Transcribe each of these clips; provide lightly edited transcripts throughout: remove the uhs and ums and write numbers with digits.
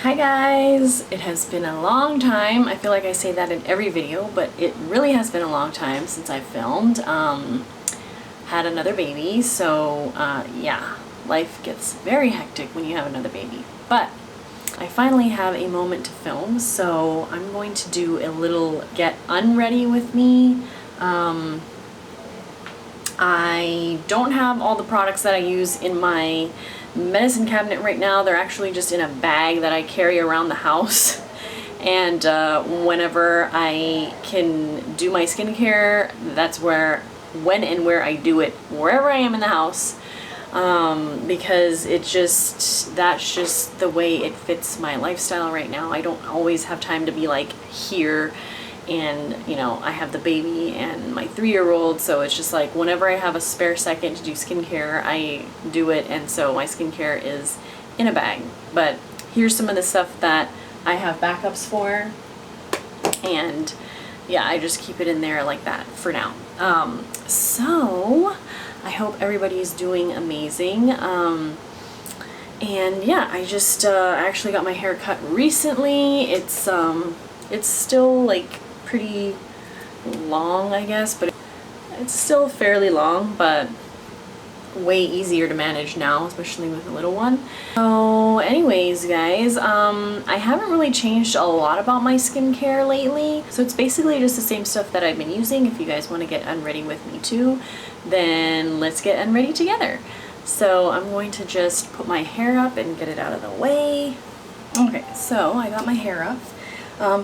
Hi guys! It has been a long time. I feel like I say that in every video, but it really has been a long time since I filmed. Had another baby, so yeah, life gets very hectic when you have another baby. But I finally have a moment to film, so I'm going to do a little get unready with me. I don't have all the products that I use in my medicine cabinet right now. They're actually just in a bag that I carry around the house. And whenever I can do my skincare, that's when and where I do it, wherever I am in the house. Because that's just the way it fits my lifestyle right now. I don't always have time to be like here, and you know, I have the baby and my 3-year-old, so it's just like whenever I have a spare second to do skincare, I do it, and so my skincare is in a bag. But here's some of the stuff that I have backups for, and yeah, I just keep it in there like that for now. So I hope everybody's doing amazing. And yeah, I just actually got my hair cut recently. It's still like pretty long, I guess, but it's still fairly long, but way easier to manage now, especially with a little one. So anyways, guys, I haven't really changed a lot about my skincare lately, so it's basically just the same stuff that I've been using. If you guys want to get unready with me too, then let's get unready together. So I'm going to just put my hair up and get it out of the way. Okay, so I got my hair up.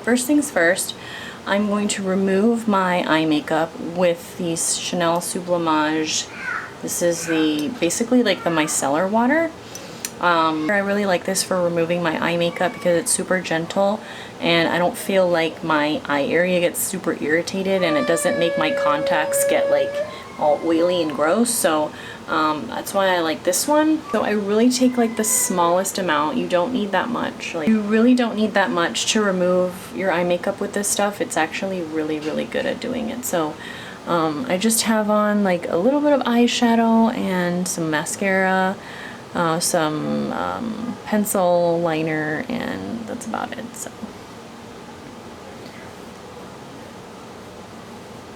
First things first, I'm going to remove my eye makeup with the Chanel Sublimage. This is basically like the micellar water. I really like this for removing my eye makeup because it's super gentle and I don't feel like my eye area gets super irritated, and it doesn't make my contacts get like all oily and gross. So that's why I like this one. So I really take like the smallest amount. You don't need that much. Like, you really don't need that much to remove your eye makeup with this stuff. It's actually really, really good at doing it. So I just have on like a little bit of eyeshadow and some mascara, some pencil liner, and that's about it. So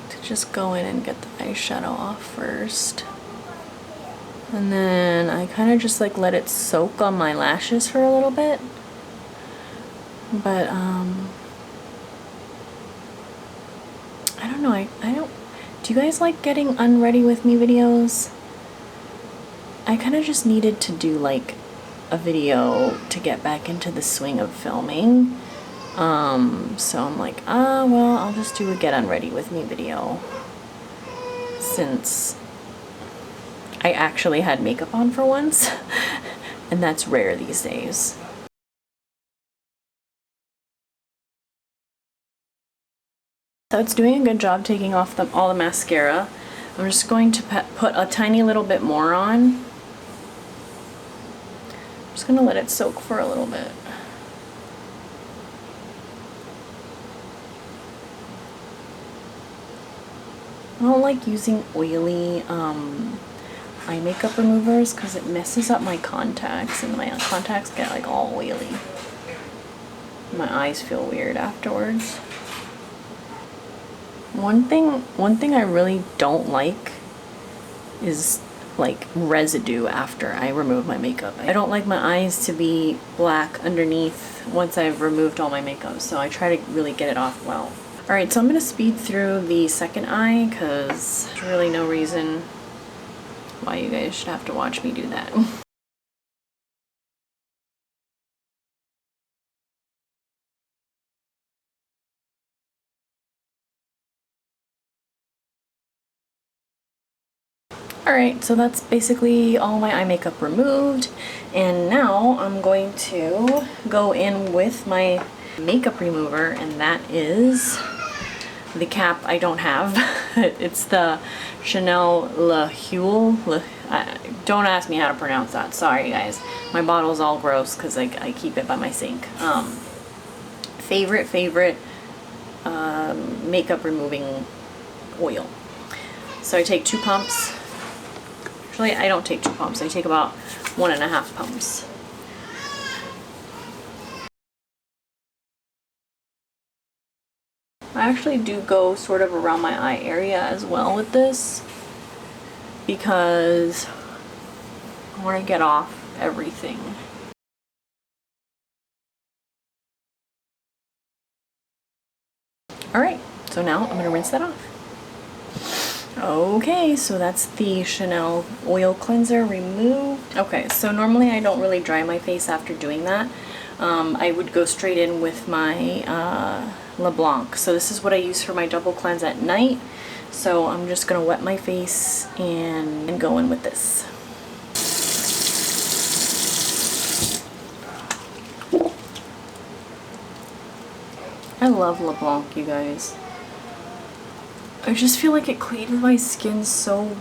to just go in and get the eyeshadow off first. And then I kind of just like let it soak on my lashes for a little bit. But I don't know, do you guys like getting unready with me videos? I kind of just needed to do like a video to get back into the swing of filming. So I'm like, well, I'll just do a get unready with me video, since I actually had makeup on for once, and that's rare these days. So it's doing a good job taking off all the mascara. I'm just going to put a tiny little bit more on. I'm just going to let it soak for a little bit. I don't like using oily eye makeup removers because it messes up my contacts, and my contacts get like all oily. My eyes feel weird afterwards. One thing I really don't like is like residue after I remove my makeup. I don't like my eyes to be black underneath once I've removed all my makeup, so I try to really get it off well. Alright, so I'm going to speed through the second eye because there's really no reason why you guys should have to watch me do that. Alright, so that's basically all my eye makeup removed, and now I'm going to go in with my makeup remover, and that is the cap I don't have. It's the Chanel Lotion. Don't ask me how to pronounce that. Sorry guys. My bottle's all gross because I keep it by my sink. Favorite makeup removing oil. So I take 2 pumps. Actually, I don't take 2 pumps. I take about 1.5 pumps. I actually do go sort of around my eye area as well with this because I want to get off everything. Alright, so now I'm going to rinse that off. Okay, so that's the Chanel oil cleanser removed. Okay, so normally I don't really dry my face after doing that. I would go straight in with my LeBlanc. So this is what I use for my double cleanse at night. So I'm just going to wet my face and go in with this. I love LeBlanc, you guys. I just feel like it cleans my skin so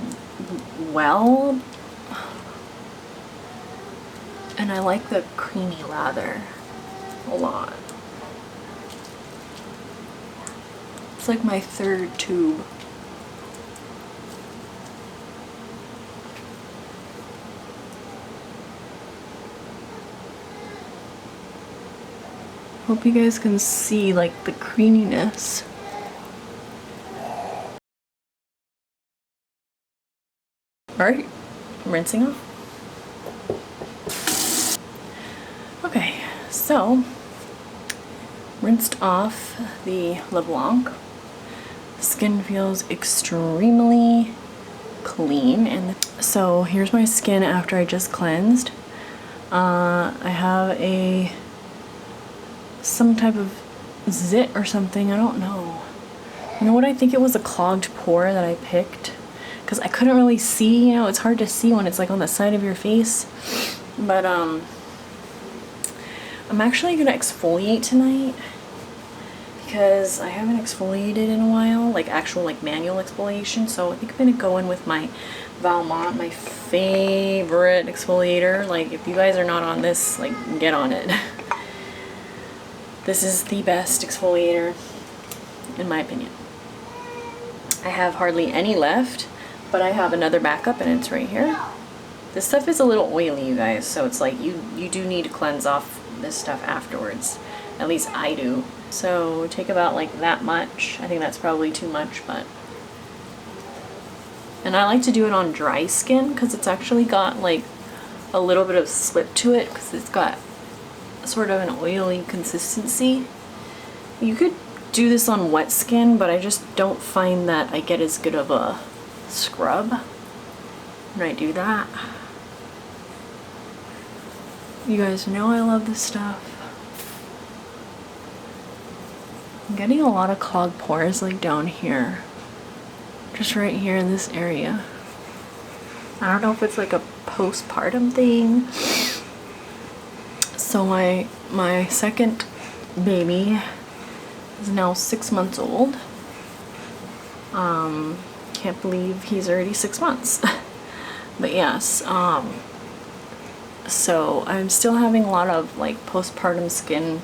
well. And I like the creamy lather a lot. It's like my third tube. Hope you guys can see like the creaminess. Alright, I'm rinsing off. Okay, so rinsed off the LeBlanc. Skin feels extremely clean, and so here's my skin after I just cleansed. I have some type of zit or something, I don't know. You know what, I think it was a clogged pore that I picked because I couldn't really see, you know, it's hard to see when it's like on the side of your face. But I'm actually gonna exfoliate tonight because I haven't exfoliated in a while, like actual like manual exfoliation. So I think I'm gonna go in with my Valmont, my favorite exfoliator. Like if you guys are not on this, like get on it. This is the best exfoliator in my opinion. I have hardly any left, but I have another backup and it's right here. This stuff is a little oily, you guys, so it's like you do need to cleanse off this stuff afterwards. At least I do. So take about like that much. I think that's probably too much, but. And I like to do it on dry skin because it's actually got like a little bit of slip to it because it's got sort of an oily consistency. You could do this on wet skin, but I just don't find that I get as good of a scrub when I do that. You guys know I love this stuff. I'm getting a lot of clogged pores like down here. Just right here in this area. I don't know if it's like a postpartum thing. So my second baby is now 6 months old. Can't believe he's already 6 months. But yes, so I'm still having a lot of like postpartum skin,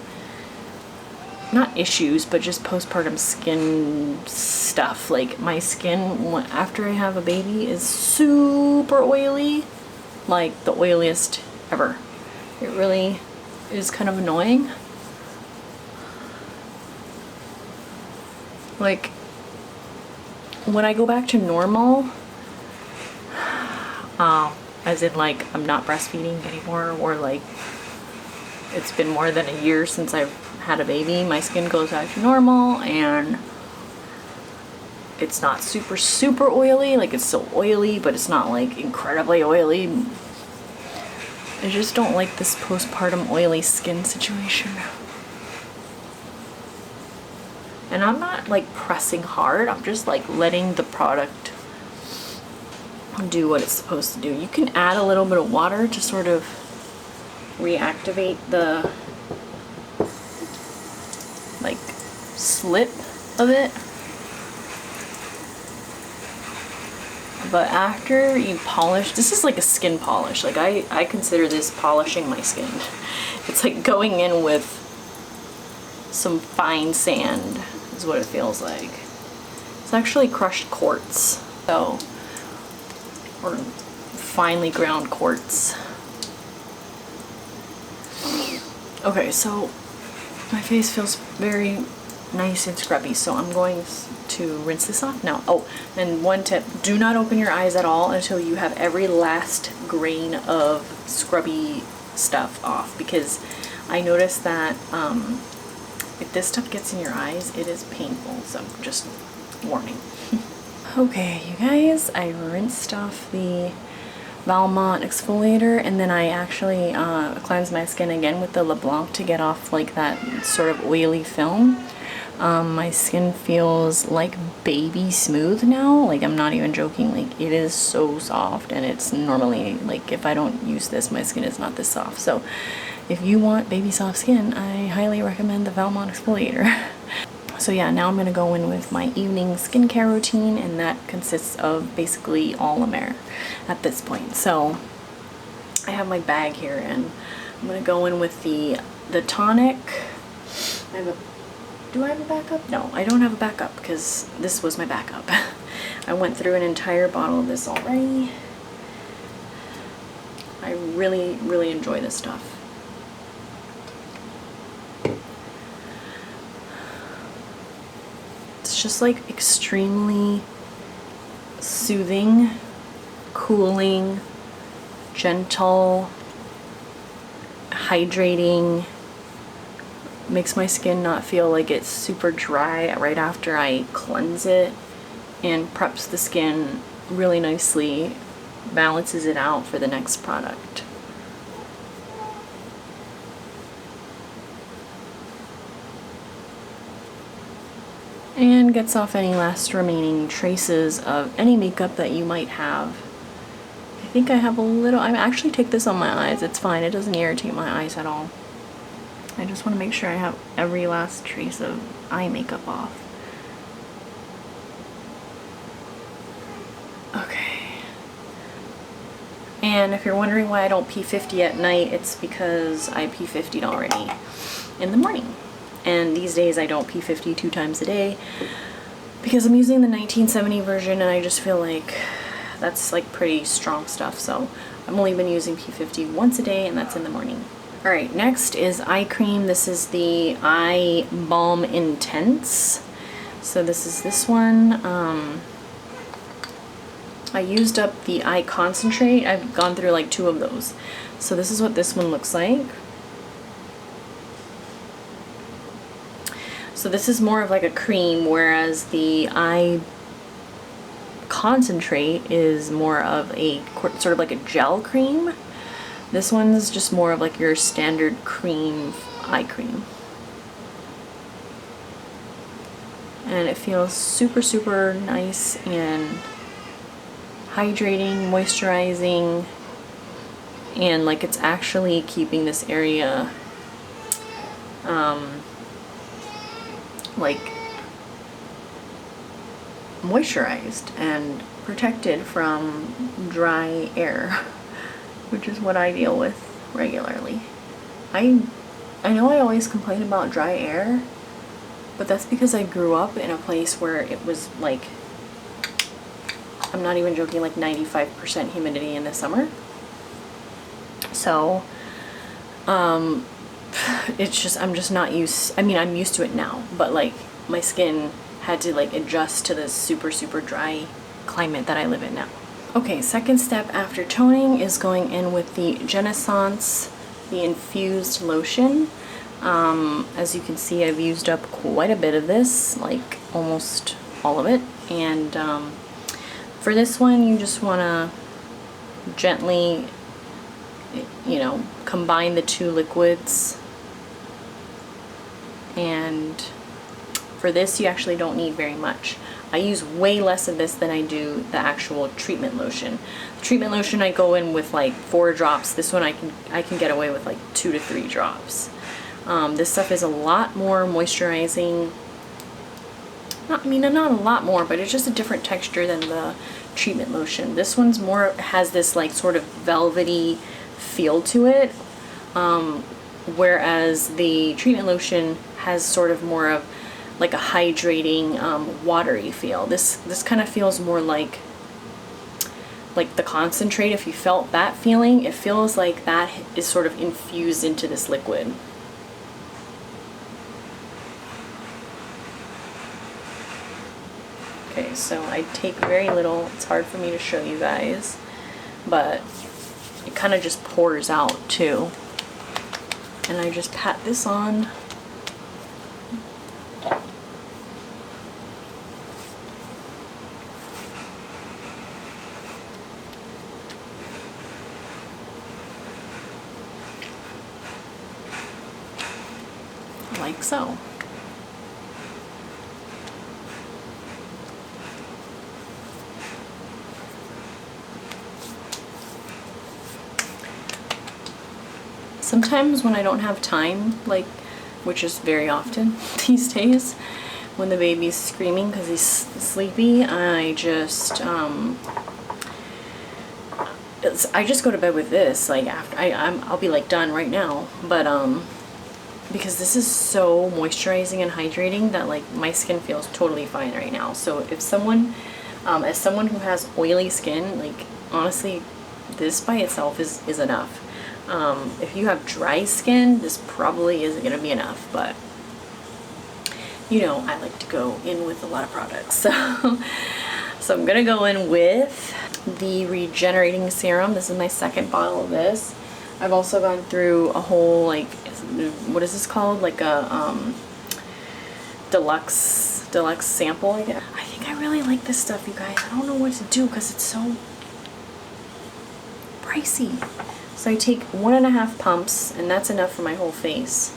not issues, but just postpartum skin stuff. Like my skin after I have a baby is super oily, like the oiliest ever. It really is kind of annoying. Like when I go back to normal, as in like I'm not breastfeeding anymore, or like it's been more than a year since I've had a baby, my skin goes back to normal and it's not super oily. Like it's still oily, but it's not like incredibly oily. I just don't like this postpartum oily skin situation. And I'm not like pressing hard, I'm just like letting the product do what it's supposed to do. You can add a little bit of water to sort of reactivate the like slip of it. But after you polish, this is like a skin polish. Like I consider this polishing my skin. It's like going in with some fine sand is what it feels like. It's actually crushed quartz, so, or finely ground quartz. Okay, so my face feels very nice and scrubby. So I'm going to rinse this off now. Oh, and one tip, do not open your eyes at all until you have every last grain of scrubby stuff off, because I noticed that if this stuff gets in your eyes, it is painful. So just warning. Okay, you guys, I rinsed off the Valmont exfoliator, and then I actually cleansed my skin again with the LeBlanc to get off like that sort of oily film. My skin feels like baby smooth now. Like, I'm not even joking. Like, it is so soft, and it's normally like if I don't use this, my skin is not this soft. So if you want baby soft skin, I highly recommend the Valmont exfoliator. So yeah, now I'm gonna go in with my evening skincare routine, and that consists of basically all La Mer at this point. So I have my bag here, and I'm gonna go in with the Tonic. Do I have a backup? No, I don't have a backup because this was my backup. I went through an entire bottle of this already. I really, really enjoy this stuff. It's just like extremely soothing, cooling, gentle, hydrating. Makes my skin not feel like it's super dry right after I cleanse it, and preps the skin really nicely, balances it out for the next product. And gets off any last remaining traces of any makeup that you might have. I think I have a little, I actually take this on my eyes, it's fine, it doesn't irritate my eyes at all. I just want to make sure I have every last trace of eye makeup off. Okay. And if you're wondering why I don't P50 at night, it's because I P50'd already in the morning. And these days I don't P50 2 times a day because I'm using the 1970 version, and I just feel like that's like pretty strong stuff. So I've only been using P50 once a day, and that's in the morning. Alright, next is eye cream. This is the Eye Balm Intense. So this is this one. I used up the eye concentrate. I've gone through like 2 of those. So this is what this one looks like. So this is more of like a cream, whereas the eye concentrate is more of a sort of like a gel cream. This one's just more of like your standard cream, eye cream. And it feels super, super nice and hydrating, moisturizing, and like it's actually keeping this area like moisturized and protected from dry air, which is what I deal with regularly. I know I always complain about dry air, but that's because I grew up in a place where it was like, I'm not even joking, like 95% humidity in the summer. So it's just, I'm just not used, I mean, I'm used to it now, but like my skin had to like adjust to this super, super dry climate that I live in now. Okay, second step after toning is going in with the Genaissance, the infused lotion. As you can see, I've used up quite a bit of this, like almost all of it. And for this one, you just want to gently, you know, combine the 2 liquids. And for this, you actually don't need very much. I use way less of this than I do the actual treatment lotion. The treatment lotion, I go in with like 4 drops. This one I can get away with like 2 to 3 drops. This stuff is a lot more moisturizing. Not a lot more, but it's just a different texture than the treatment lotion. This one's more, has this like sort of velvety feel to it, whereas the treatment lotion has sort of more of like a hydrating, watery feel. This kind of feels more like the concentrate. If you felt that feeling, it feels like that is sort of infused into this liquid. Okay, so I take very little. It's hard for me to show you guys, but it kind of just pours out too. And I just pat this on. Like so. Sometimes when I don't have time, like, which is very often these days, when the baby's screaming because he's sleepy, I just go to bed with this. Like after I'll be like done right now, but because this is so moisturizing and hydrating that like my skin feels totally fine right now. So if someone, as someone who has oily skin, like honestly, this by itself is enough. If you have dry skin, this probably isn't going to be enough, but you know, I like to go in with a lot of products. So I'm going to go in with the Regenerating Serum. This is my second bottle of this. I've also gone through a whole, like, what is this called? Like a deluxe sample, I guess. I think I really like this stuff, you guys. I don't know what to do because it's so pricey. So I take 1.5 pumps, and that's enough for my whole face.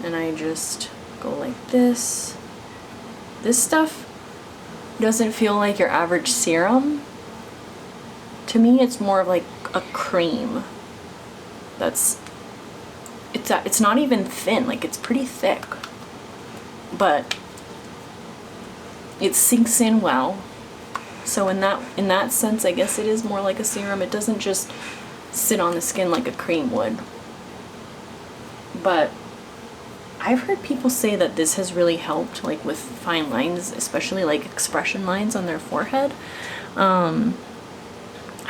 And I just go like this. This stuff doesn't feel like your average serum. To me, it's more of like a cream. It's not even thin, like it's pretty thick. But it sinks in well. So in that sense, I guess it is more like a serum. It doesn't just sit on the skin like a cream would. But I've heard people say that this has really helped, like with fine lines, especially like expression lines on their forehead. I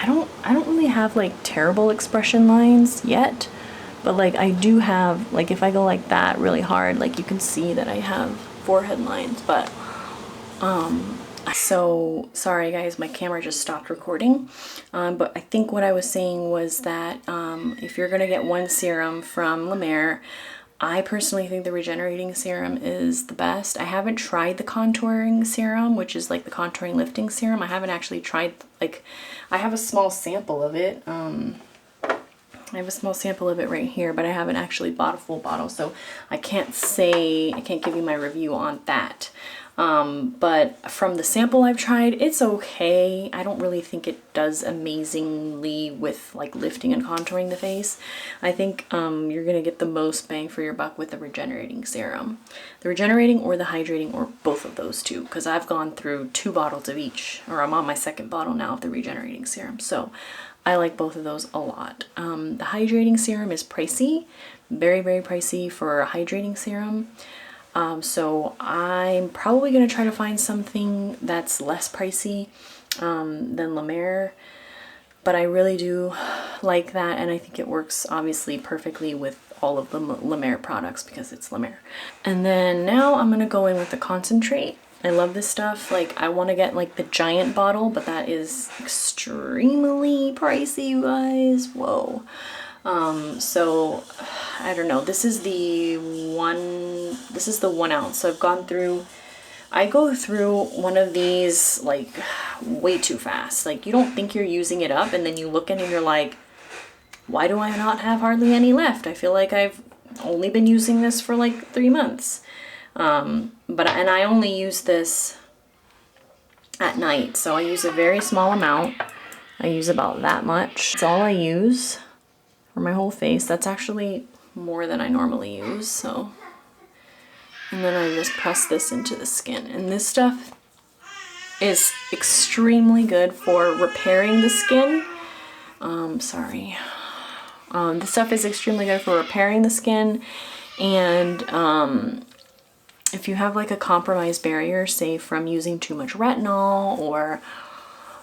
don't really have like terrible expression lines yet, but like I do have, like if I go like that really hard, like you can see that I have forehead lines. But so sorry guys, my camera just stopped recording, but I think what I was saying was that if you're gonna get one serum from La Mer, I personally think the Regenerating Serum is the best. I haven't tried the Contouring Serum, which is like the contouring lifting serum. I haven't actually tried, like, I have a small sample of it. I have a small sample of it right here, but I haven't actually bought a full bottle, so I can't give you my review on that. But from the sample I've tried, it's okay. I don't really think it does amazingly with like lifting and contouring the face. I think you're gonna get the most bang for your buck with the Regenerating Serum. The Regenerating or the Hydrating, or both of those two, because I've gone through 2 bottles of each, or I'm on my 2nd bottle now of the Regenerating Serum. So I like both of those a lot. The Hydrating Serum is pricey, very, very pricey for a hydrating serum. So I'm probably going to try to find something that's less pricey than La Mer, but I really do like that, and I think it works obviously perfectly with all of the La Mer products because it's La Mer. And then now I'm going to go in with the concentrate. I love this stuff. Like, I want to get like the giant bottle, but that is extremely pricey, you guys. Whoa. So I don't know, this is the 1 ounce. So I go through one of these like way too fast. Like, you don't think you're using it up, and then you look in and you're like, why do I not have hardly any left? I feel like I've only been using this for like 3 months. And I only use this at night, so I use a very small amount. I use about that much. That's all I use for my whole face. That's actually more than I normally use, so. And then I just press this into the skin. And this stuff is extremely good for repairing the skin. This stuff is extremely good for repairing the skin, and if you have like a compromised barrier, say from using too much retinol, or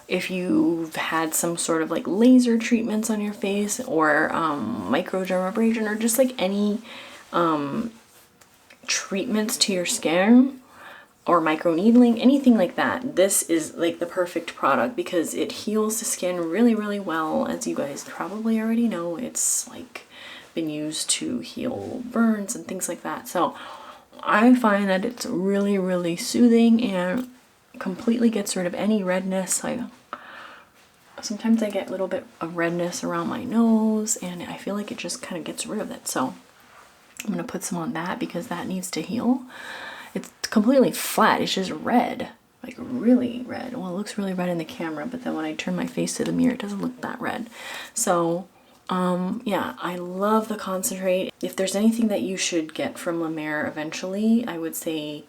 if you've had some sort of like laser treatments on your face, or microdermabrasion, or just like any treatments to your skin, or microneedling, anything like that, this is like the perfect product because it heals the skin really, really well. As you guys probably already know, it's like been used to heal burns and things like that. So I find that it's really, really soothing and completely gets rid of any redness. Sometimes I get a little bit of redness around my nose and I feel like it just kind of gets rid of it. So I'm gonna put some on that because that needs to heal. It's completely flat, it's just red, like really red. Well, it looks really red in the camera, but then when I turn my face to the mirror, it doesn't look that red. So yeah, I love the concentrate. If there's anything that you should get from La Mer eventually, I would say,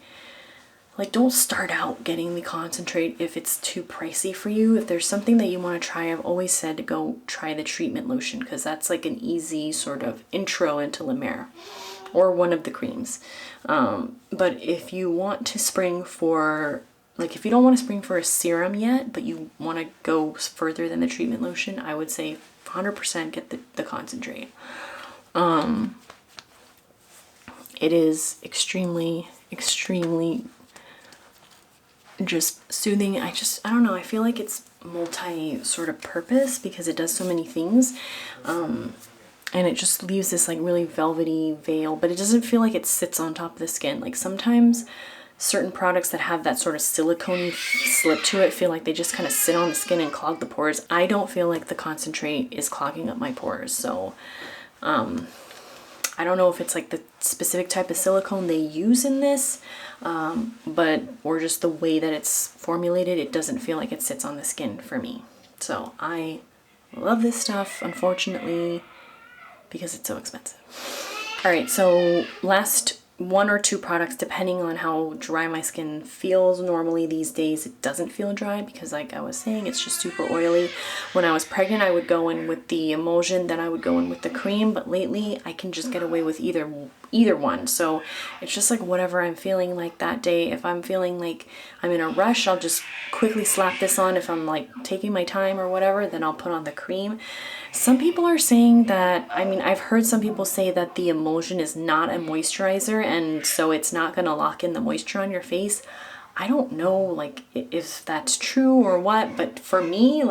like, don't start out getting the concentrate if it's too pricey for you. If there's something that you want to try, I've always said to go try the treatment lotion because that's like an easy sort of intro into La Mer or one of the creams. But if you want to spring for, like, if you don't want to spring for a serum yet, but you want to go further than the treatment lotion, I would say 100% get the concentrate. It is extremely, extremely just soothing. I don't know, I feel like it's multi sort of purpose because it does so many things. And it just leaves this like really velvety veil, but it doesn't feel like it sits on top of the skin. Like sometimes certain products that have that sort of silicone-y slip to it feel like they just kind of sit on the skin and clog the pores. I don't feel like the concentrate is clogging up my pores. So I don't know if it's like the specific type of silicone they use in this, or just the way that it's formulated, it doesn't feel like it sits on the skin for me. So I love this stuff, unfortunately, because it's so expensive. All right, so last 1 or 2 products, depending on how dry my skin feels. Normally these days it doesn't feel dry because, like I was saying, it's just super oily. When I was pregnant, I would go in with the emulsion, then I would go in with the cream, but lately I can just get away with either one. So it's just like whatever I'm feeling like that day. If I'm feeling like I'm in a rush, I'll just quickly slap this on. If I'm like taking my time or whatever, then I'll put on the cream. Some people are saying that, I mean, I've heard some people say that the emulsion is not a moisturizer and so it's not going to lock in the moisture on your face. I don't know, like, if that's true or what, but for me,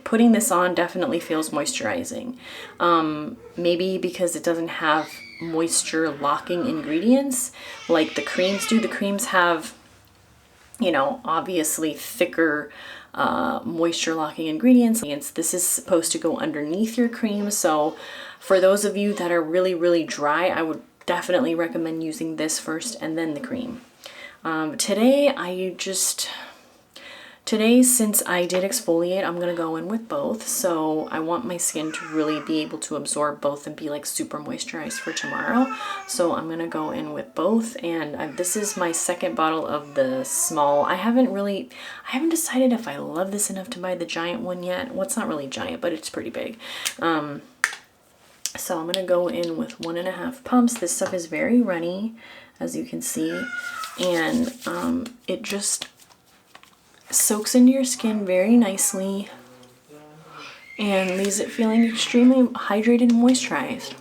putting this on definitely feels moisturizing. Maybe because it doesn't have moisture locking ingredients like the creams do. The creams have, you know, obviously thicker moisture locking ingredients. This is supposed to go underneath your cream, so for those of you that are really, really dry, I would definitely recommend using this first and then the cream. Today, since I did exfoliate, I'm gonna go in with both. So I want my skin to really be able to absorb both and be like super moisturized for tomorrow. So I'm gonna go in with both. And this is my second bottle of the small. I haven't decided if I love this enough to buy the giant one yet. Well, it's not really giant, but it's pretty big. So I'm gonna go in with 1.5 pumps. This stuff is very runny, as you can see. And it just soaks into your skin very nicely and leaves it feeling extremely hydrated and moisturized.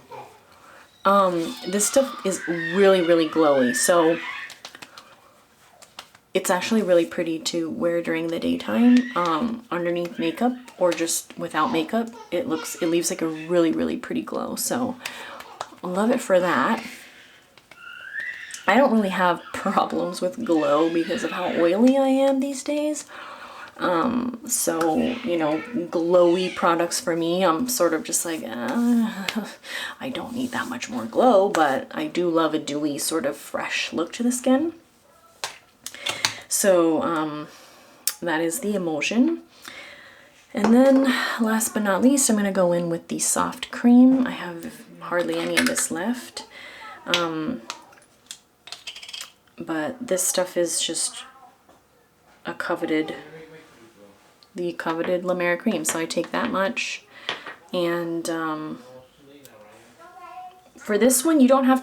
This stuff is really, really glowy, so it's actually really pretty to wear during the daytime, underneath makeup or just without makeup. It leaves like a really, really pretty glow, so I love it for that. I don't really have problems with glow because of how oily I am these days. So, you know, glowy products for me, I'm sort of just like, I don't need that much more glow, but I do love a dewy sort of fresh look to the skin. So, that is the emulsion. And then last but not least, I'm going to go in with the soft cream. I have hardly any of this left. But this stuff is just the coveted La Mer cream. So I take that much, and for this one, you don't have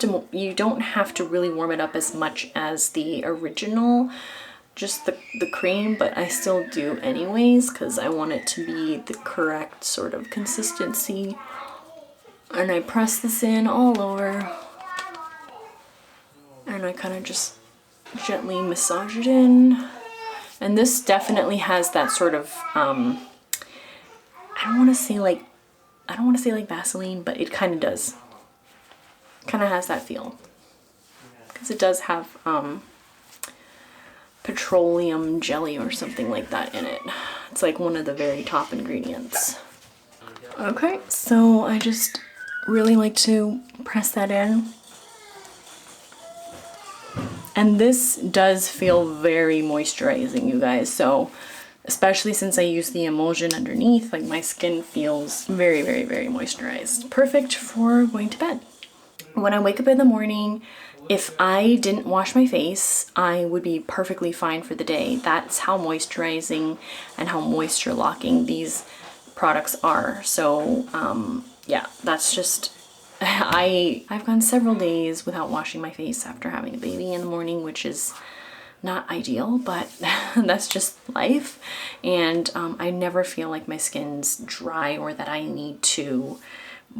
to really warm it up as much as the original, just the cream, but I still do anyways because I want it to be the correct sort of consistency. And I press this in all over, and I kind of just gently massage it in. And this definitely has that sort of, I don't want to say like Vaseline, but it kind of does. Kind of has that feel. Because it does have petroleum jelly or something like that in it. It's like one of the very top ingredients. Okay, so I just really like to press that in. And this does feel very moisturizing, you guys. So especially since I use the emulsion underneath, like my skin feels very, very, very moisturized. Perfect for going to bed. When I wake up in the morning, if I didn't wash my face, I would be perfectly fine for the day. That's how moisturizing and how moisture locking these products are. So yeah, that's just, I've gone several days without washing my face after having a baby in the morning, which is not ideal, but that's just life. And I never feel like my skin's dry or that I need to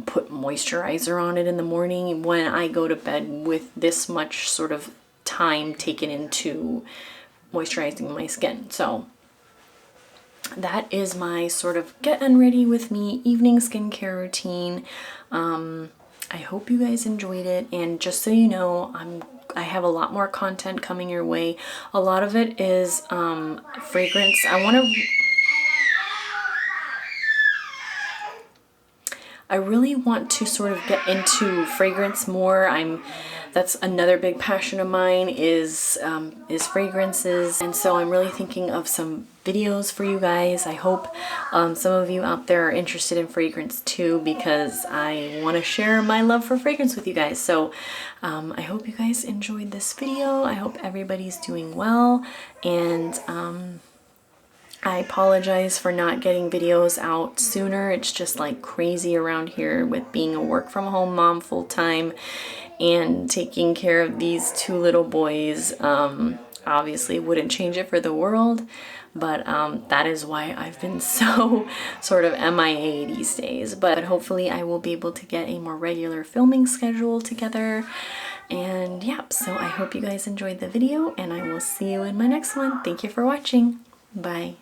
put moisturizer on it in the morning when I go to bed with this much sort of time taken into moisturizing my skin. So that is my sort of get unready with me evening skincare routine. I hope you guys enjoyed it, and just so you know, I have a lot more content coming your way. A lot of it is fragrance. I really want to sort of get into fragrance more. That's another big passion of mine is fragrances, and so I'm really thinking of some videos for you guys. I hope some of you out there are interested in fragrance too, because I want to share my love for fragrance with you guys. So I hope you guys enjoyed this video. I hope everybody's doing well, and I apologize for not getting videos out sooner. It's just like crazy around here with being a work from home mom full time and taking care of these two little boys. Obviously wouldn't change it for the world, but that is why I've been so sort of MIA these days. But hopefully I will be able to get a more regular filming schedule together. And yeah, so I hope you guys enjoyed the video, and I will see you in my next one. Thank you for watching. Bye.